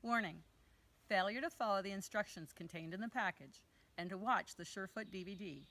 Warning: failure to follow the instructions contained in the package and to watch the Surefoot DVD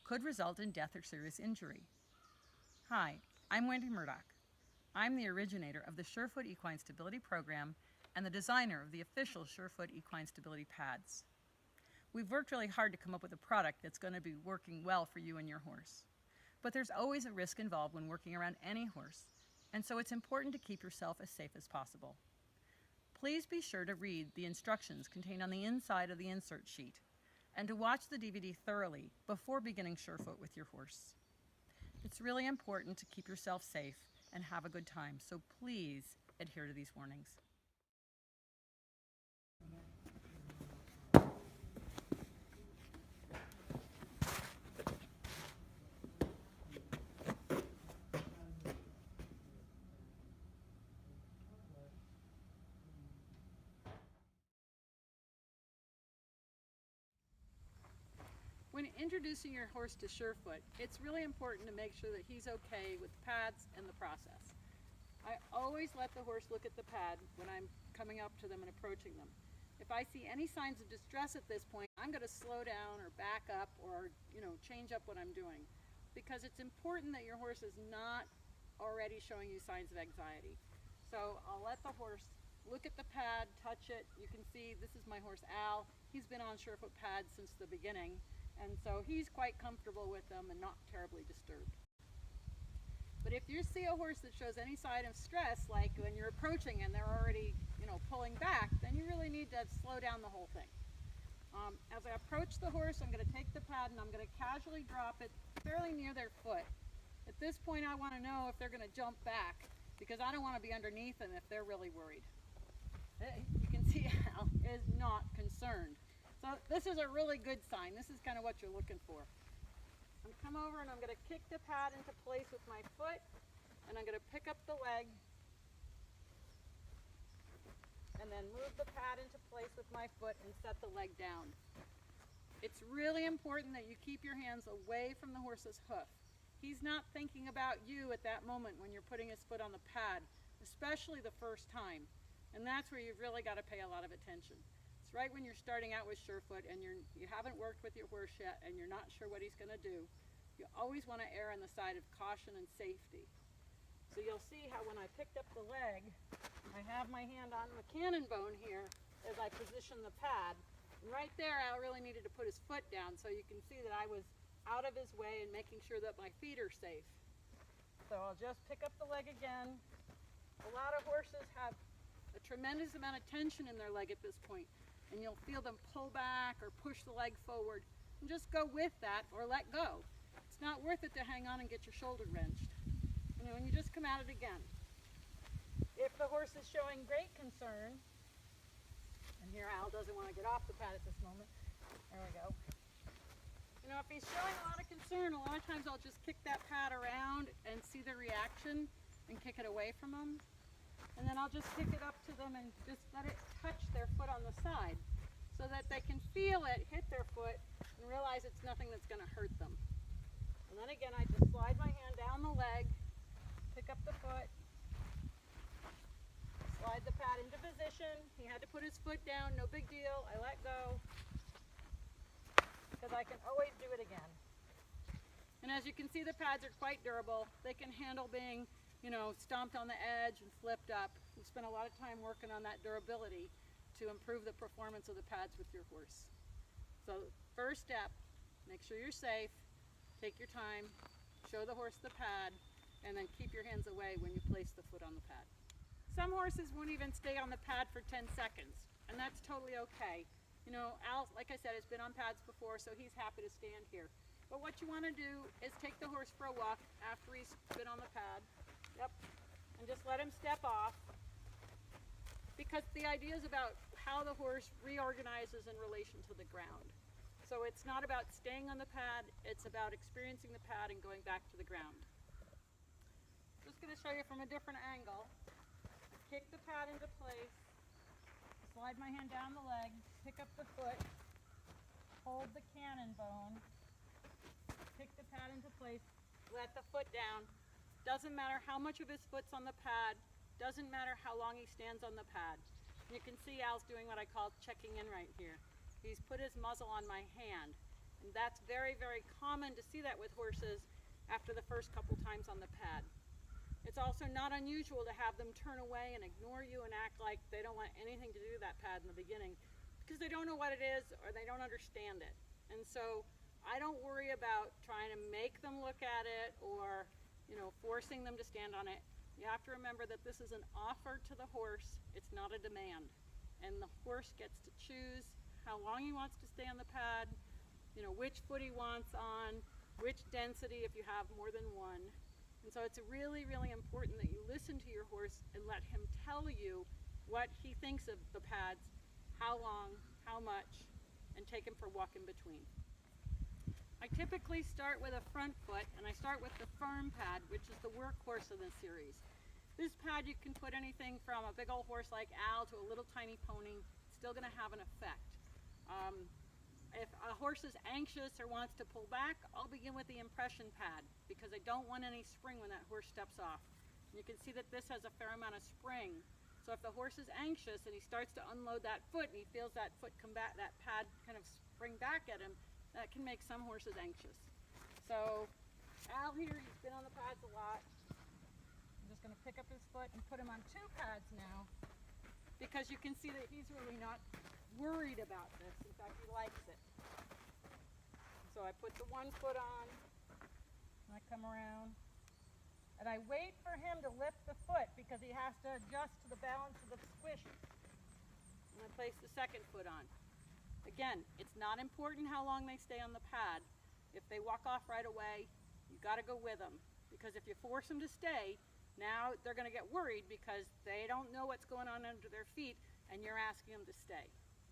could result in death or serious injury. Hi, I'm Wendy Murdoch. I'm the originator of the Surefoot Equine Stability Program and the designer of the official Surefoot Equine Stability Pads. We've worked really hard to come up with a product that's going to be working well for you and your horse. But there's always a risk involved when working around any horse, and so it's important to keep yourself as safe as possible. Please be sure to read the instructions contained on the inside of the insert sheet and to watch the DVD thoroughly before beginning Surefoot with your horse. It's really important to keep yourself safe and have a good time, so please adhere to these warnings. When introducing your horse to Surefoot, it's really important to make sure that he's okay with the pads and the process. I always let the horse look at the pad when I'm coming up to them and approaching them. If I see any signs of distress at this point, I'm going to slow down or back up or change up what I'm doing, because it's important that your horse is not already showing you signs of anxiety. So I'll let the horse look at the pad, touch it. You can see this is my horse Al. He's been on Surefoot pads since the beginning. And so he's quite comfortable with them and not terribly disturbed. But if you see a horse that shows any sign of stress, like when you're approaching and they're already, pulling back, then you really need to slow down the whole thing. As I approach the horse, I'm going to take the pad and I'm going to casually drop it fairly near their foot. At this point, I want to know if they're going to jump back, because I don't want to be underneath them if they're really worried. You can see Al is not concerned. So this is a really good sign. This is kind of what you're looking for. I'm come over and I'm going to kick the pad into place with my foot, and I'm going to pick up the leg and then move the pad into place with my foot and set the leg down. It's really important that you keep your hands away from the horse's hoof. He's not thinking about you at that moment when you're putting his foot on the pad, especially the first time. And that's where you've really got to pay a lot of attention. Right when you're starting out with Surefoot and you haven't worked with your horse yet and you're not sure what he's going to do, you always want to err on the side of caution and safety. So you'll see how when I picked up the leg, I have my hand on the cannon bone here as I position the pad. And right there, I really needed to put his foot down, so you can see that I was out of his way and making sure that my feet are safe. So I'll just pick up the leg again. A lot of horses have a tremendous amount of tension in their leg at this point, and you'll feel them pull back or push the leg forward, and just go with that or let go. It's not worth it to hang on and get your shoulder wrenched. And you just come at it again. If the horse is showing great concern, and here Al doesn't want to get off the pad at this moment, there we go. If he's showing a lot of concern, a lot of times I'll just kick that pad around and see the reaction and kick it away from him. And then I'll just pick it up to them and just let it touch their foot on the side so that they can feel it hit their foot and realize it's nothing that's going to hurt them. And then again, I just slide my hand down the leg, pick up the foot, slide the pad into position. He had to put his foot down, no big deal. I let go because I can always do it again. And as you can see, the pads are quite durable. They can handle being stomped on the edge and flipped up. We spent a lot of time working on that durability to improve the performance of the pads with your horse. So first step, make sure you're safe, take your time, show the horse the pad, and then keep your hands away when you place the foot on the pad. Some horses won't even stay on the pad for 10 seconds, and that's totally okay. Al, like I said, has been on pads before, so he's happy to stand here. But what you want to do is take the horse for a walk after he's been on the pad. Yep, and just let him step off, because the idea is about how the horse reorganizes in relation to the ground. So it's not about staying on the pad, it's about experiencing the pad and going back to the ground. Just going to show you from a different angle. Kick the pad into place, slide my hand down the leg, pick up the foot, hold the cannon bone, pick the pad into place, let the foot down. Doesn't matter how much of his foot's on the pad, doesn't matter how long he stands on the pad. You can see Al's doing what I call checking in right here. He's put his muzzle on my hand. And that's very, very common to see that with horses after the first couple times on the pad. It's also not unusual to have them turn away and ignore you and act like they don't want anything to do with that pad in the beginning because they don't know what it is or they don't understand it. And so I don't worry about trying to make them look at it or, forcing them to stand on it. You have to remember that this is an offer to the horse. It's not a demand. And the horse gets to choose how long he wants to stay on the pad, which foot he wants on, which density if you have more than one. And so it's really, really important that you listen to your horse and let him tell you what he thinks of the pads, how long, how much, and take him for a walk in between. I typically start with a front foot, and I start with the firm pad, which is the workhorse of this series. This pad you can put anything from a big old horse like Al to a little tiny pony. It's still going to have an effect. If a horse is anxious or wants to pull back, I'll begin with the impression pad because I don't want any spring when that horse steps off. You can see that this has a fair amount of spring. So if the horse is anxious and he starts to unload that foot and he feels that foot come back, that pad kind of spring back at him, that can make some horses anxious. So Al here, he's been on the pads a lot. I'm just going to pick up his foot and put him on 2 pads now because you can see that he's really not worried about this. In fact, he likes it. So I put the 1 foot on, and I come around, and I wait for him to lift the foot because he has to adjust to the balance of the squish. And I place the 2nd foot on. Again, it's not important how long they stay on the pad. If they walk off right away, you've got to go with them because if you force them to stay, now they're going to get worried because they don't know what's going on under their feet and you're asking them to stay.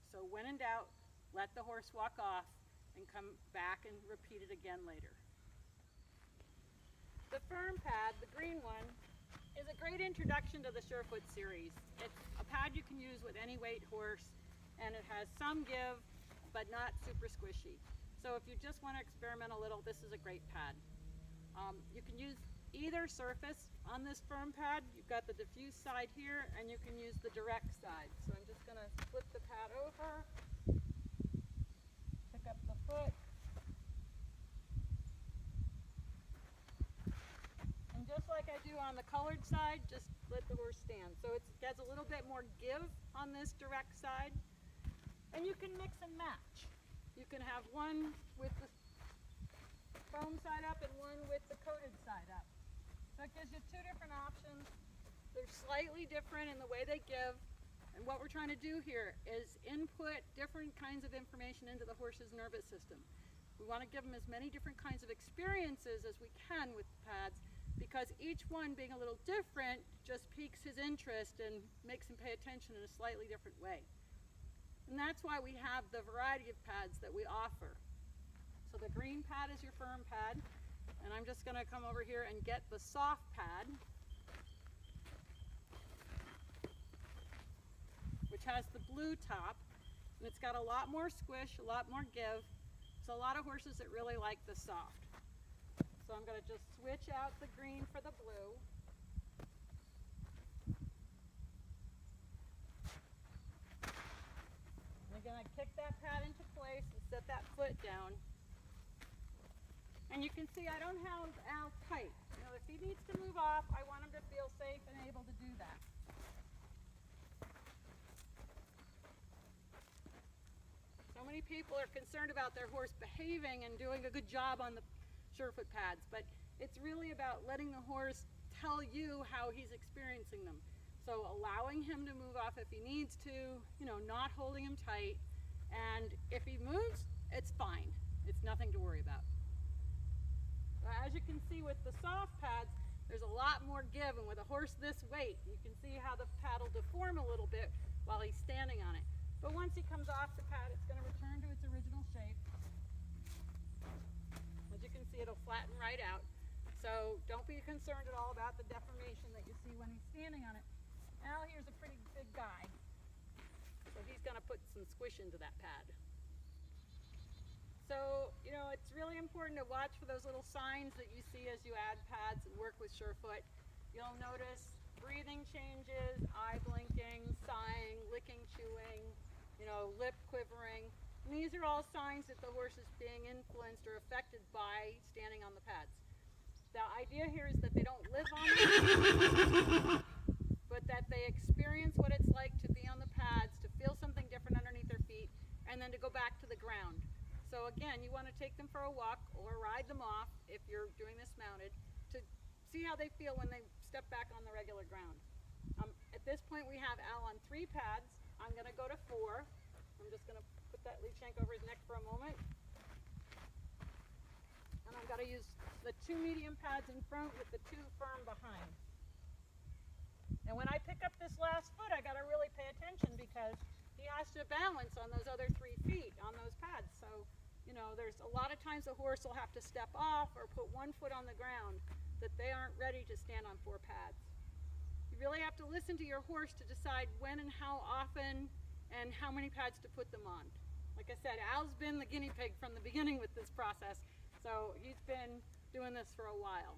So when in doubt, let the horse walk off and come back and repeat it again later. The firm pad, the green one, is a great introduction to the Surefoot series. It's a pad you can use with any weight horse, and it has some give, but not super squishy. So if you just want to experiment a little, this is a great pad. You can use either surface on this firm pad. You've got the diffuse side here, and you can use the direct side. So I'm just going to flip the pad over, pick up the foot, and just like I do on the colored side, just let the horse stand. So it gets a little bit more give on this direct side. And you can mix and match. You can have one with the foam side up and one with the coated side up. So it gives you 2 different options. They're slightly different in the way they give. And what we're trying to do here is input different kinds of information into the horse's nervous system. We want to give them as many different kinds of experiences as we can with the pads because each one being a little different just piques his interest and makes him pay attention in a slightly different way. And that's why we have the variety of pads that we offer. So the green pad is your firm pad, and I'm just going to come over here and get the soft pad, which has the blue top, and it's got a lot more squish, a lot more give. So a lot of horses that really like the soft. So I'm going to just switch out the green for the blue. Again, I kick that pad into place and set that foot down. And you can see I don't have Al tight. If he needs to move off, I want him to feel safe and able to do that. So many people are concerned about their horse behaving and doing a good job on the Surefoot pads, but it's really about letting the horse tell you how he's experiencing them. So allowing him to move off if he needs to, not holding him tight. And if he moves, it's fine. It's nothing to worry about. As you can see with the soft pads, there's a lot more give. And with a horse this weight, you can see how the pad will deform a little bit while he's standing on it. But once he comes off the pad, it's going to return to its original shape. As you can see, it'll flatten right out. So don't be concerned at all about the deformation that you see when he's standing on it. Al here's a pretty big guy, so he's going to put some squish into that pad. So, it's really important to watch for those little signs that you see as you add pads and work with Surefoot. You'll notice breathing changes, eye blinking, sighing, licking, chewing, lip quivering. And these are all signs that the horse is being influenced or affected by standing on the pads. The idea here is that they don't live on them, but that they experience what it's like to be on the pads, to feel something different underneath their feet, and then to go back to the ground. So again, you want to take them for a walk or ride them off if you're doing this mounted to see how they feel when they step back on the regular ground. At this point we have Al on 3 pads. I'm going to go to 4. I'm just going to put that lead shank over his neck for a moment. And I'm going to use the 2 medium pads in front with the 2 firm behind. And when I pick up this last foot, I got to really pay attention because he has to balance on those other 3 feet on those pads. So, there's a lot of times the horse will have to step off or put 1 foot on the ground that they aren't ready to stand on 4 pads. You really have to listen to your horse to decide when and how often and how many pads to put them on. Like I said, Al's been the guinea pig from the beginning with this process, so he's been doing this for a while.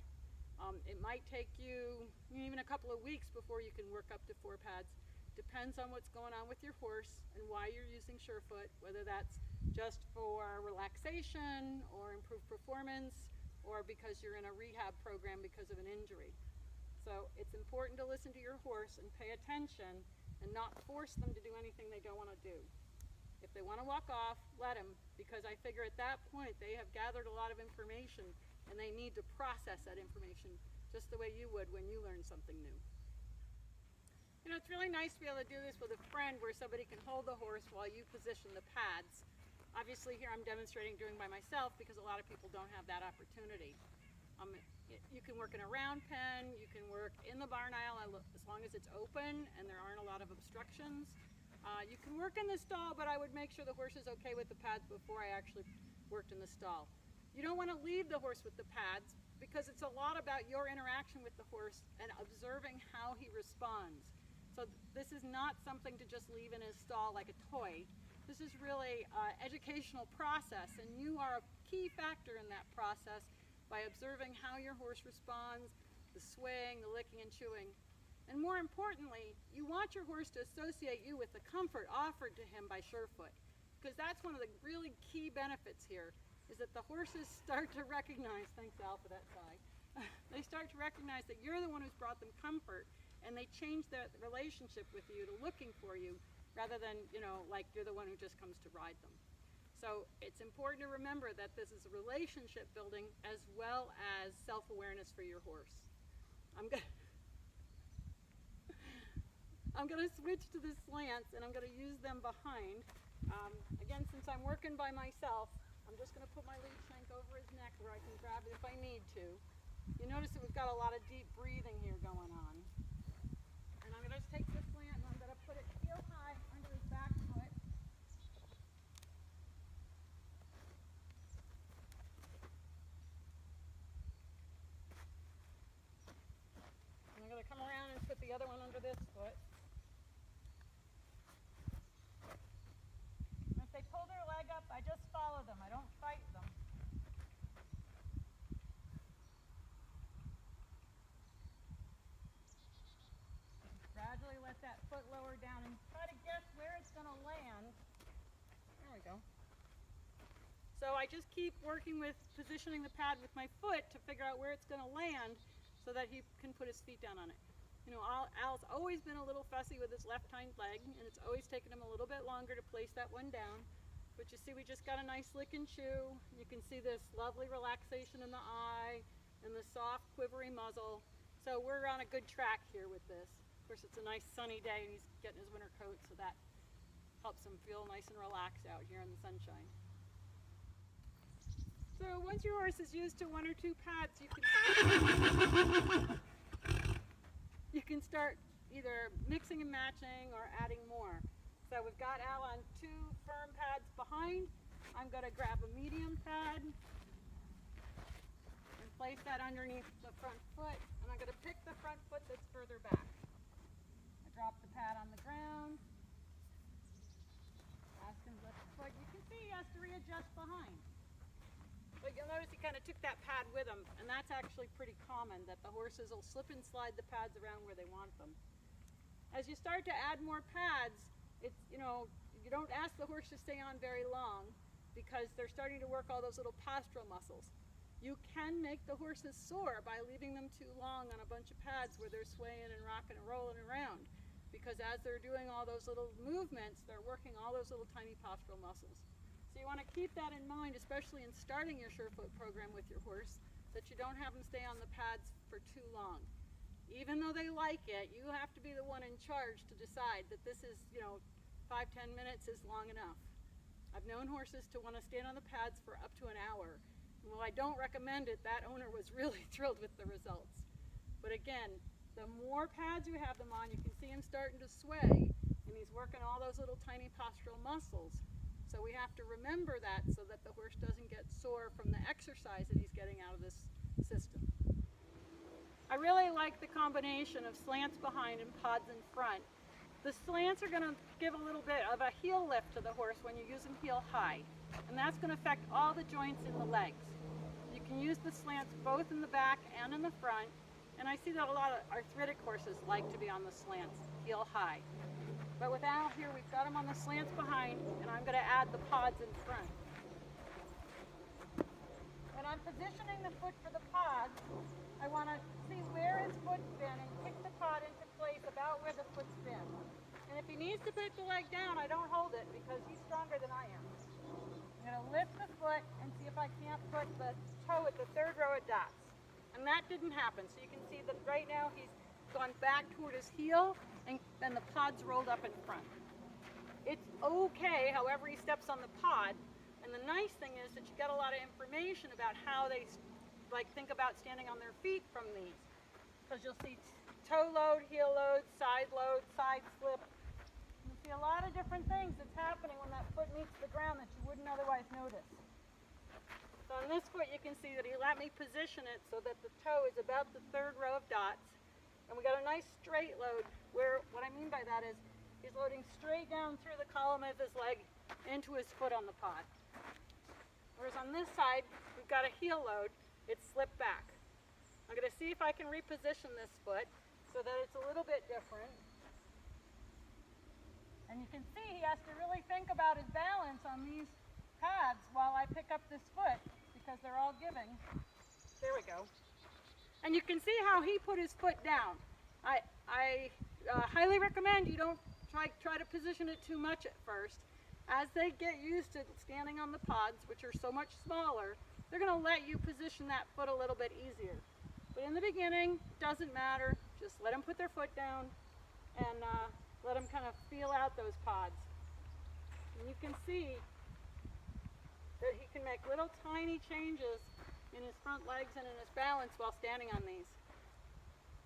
It might take you even a couple of weeks before you can work up to 4 pads. Depends on what's going on with your horse and why you're using Surefoot, whether that's just for relaxation or improved performance or because you're in a rehab program because of an injury. So it's important to listen to your horse and pay attention and not force them to do anything they don't want to do. If they want to walk off, let them, because I figure at that point they have gathered a lot of information and they need to process that information just the way you would when you learn something new. It's really nice to be able to do this with a friend where somebody can hold the horse while you position the pads. Obviously here I'm demonstrating doing by myself because a lot of people don't have that opportunity. You can work in a round pen, you can work in the barn aisle as long as it's open and there aren't a lot of obstructions. You can work in the stall, but I would make sure the horse is okay with the pads before I actually worked in the stall. You don't want to leave the horse with the pads because it's a lot about your interaction with the horse and observing how he responds. So this is not something to just leave in his stall like a toy. This is really an educational process, and you are a key factor in that process by observing how your horse responds, the swaying, the licking and chewing. And more importantly, you want your horse to associate you with the comfort offered to him by Surefoot, because that's one of the really key benefits here, is that the horses start to recognize, thanks Al for that sigh, they start to recognize that you're the one who's brought them comfort, and they change their relationship with you to looking for you rather than, like you're the one who just comes to ride them. So it's important to remember that this is a relationship building as well as self-awareness for your horse. I'm going to switch to the slants and I'm going to use them behind. Again, since I'm working by myself, I'm just going to put my lead shank over his neck where I can grab it if I need to. You notice that we've got a lot of deep breathing here going on. And I'm going to take this slant and I'm going to put it heel high under his back foot. And I'm going to come around and put the other one under this foot. And if they pull their leg up, I just follow them. I don't fight them. Gradually let that foot lower down and try to guess where it's going to land. There we go. So I just keep working with positioning the pad with my foot to figure out where it's going to land so that he can put his feet down on it. Al's always been a little fussy with his left hind leg, and it's always taken him a little bit longer to place that one down. But you see we just got a nice lick and chew. You can see this lovely relaxation in the eye and the soft quivery muzzle. So we're on a good track here with this. Of course, it's a nice sunny day and he's getting his winter coat, so that helps him feel nice and relaxed out here in the sunshine. So once your horse is used to 1 or 2 pads, you can start either mixing and matching or adding more. So we've got Al on 2 firm pads behind. I'm going to grab a medium pad and place that underneath the front foot, and I'm going to pick the front foot that's further back. Drop the pad on the ground. Ask him to lift the foot. You can see he has to readjust behind. But you'll notice he kind of took that pad with them, and that's actually pretty common, that the horses will slip and slide the pads around where they want them. As you start to add more pads, it's, you don't ask the horse to stay on very long because they're starting to work all those little postural muscles. You can make the horses sore by leaving them too long on a bunch of pads where they're swaying and rocking and rolling around, because as they're doing all those little movements, they're working all those little tiny postural muscles. So you want to keep that in mind, especially in starting your Surefoot program with your horse, that you don't have them stay on the pads for too long. Even though they like it, you have to be the one in charge to decide that this is, 5-10 minutes is long enough. I've known horses to want to stand on the pads for up to an hour. And while I don't recommend it, that owner was really thrilled with the results. But again, the more pads you have them on, you can see him starting to sway, and he's working all those little tiny postural muscles. So we have to remember that so that the horse doesn't get sore from the exercise that he's getting out of this system. I really like the combination of slants behind and pods in front. The slants are going to give a little bit of a heel lift to the horse when you use them heel high, and that's going to affect all the joints in the legs. You can use the slants both in the back and in the front, and I see that a lot of arthritic horses like to be on the slants heel high. But with Al here, we've got him on the slants behind, and I'm going to add the pods in front. When I'm positioning the foot for the pods, I want to see where his foot's been and kick the pod into place about where the foot's been. And if he needs to put the leg down, I don't hold it because he's stronger than I am. I'm going to lift the foot and see if I can't put the toe at the third row of dots. And that didn't happen. So you can see that right now he's gone back toward his heel, and the pod's rolled up in front. It's okay however he steps on the pod, and the nice thing is that you get a lot of information about how they think about standing on their feet from these, because you'll see toe load, heel load, side slip. You see a lot of different things that's happening when that foot meets the ground that you wouldn't otherwise notice. So on this foot you can see that he let me position it so that the toe is about the third row of dots. And we got a nice straight load where, what I mean by that is, he's loading straight down through the column of his leg into his foot on the pod. Whereas on this side, we've got a heel load, it's slipped back. I'm going to see if I can reposition this foot so that it's a little bit different. And you can see he has to really think about his balance on these pads while I pick up this foot, because they're all giving. There we go. And you can see how he put his foot down. I highly recommend you don't try to position it too much at first. As they get used to standing on the pods, which are so much smaller, they're going to let you position that foot a little bit easier. But in the beginning, doesn't matter. Just let them put their foot down and let them kind of feel out those pods. And you can see that he can make little tiny changes in his front legs and in his balance while standing on these.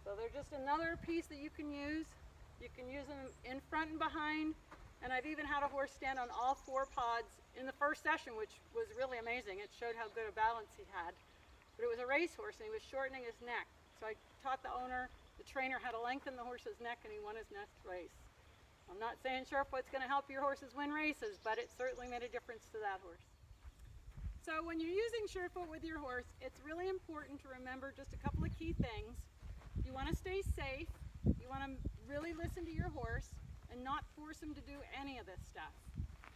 So they're just another piece that you can use. You can use them in front and behind, and I've even had a horse stand on all 4 pods in the first session, which was really amazing. It showed how good a balance he had. But it was a racehorse and he was shortening his neck. So I taught the owner, the trainer, how to lengthen the horse's neck, and he won his next race. I'm not saying Surefoot's going to help your horses win races, but it certainly made a difference to that horse. So when you're using Surefoot with your horse, it's really important to remember just a couple of key things. You want to stay safe. You want to really listen to your horse and not force him to do any of this stuff.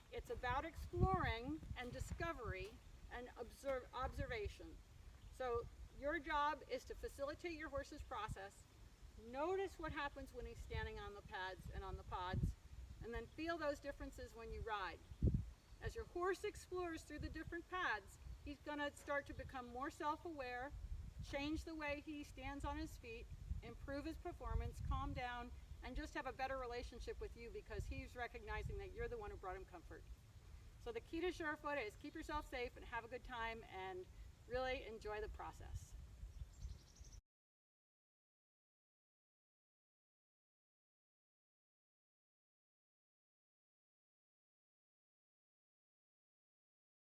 It's about exploring and discovery and observation. So your job is to facilitate your horse's process. Notice what happens when he's standing on the pads and on the pods, and then feel those differences when you ride. As your horse explores through the different pads, he's going to start to become more self-aware, change the way he stands on his feet, improve his performance, calm down, and just have a better relationship with you because he's recognizing that you're the one who brought him comfort. So the key to Surefoot is keep yourself safe and have a good time and really enjoy the process.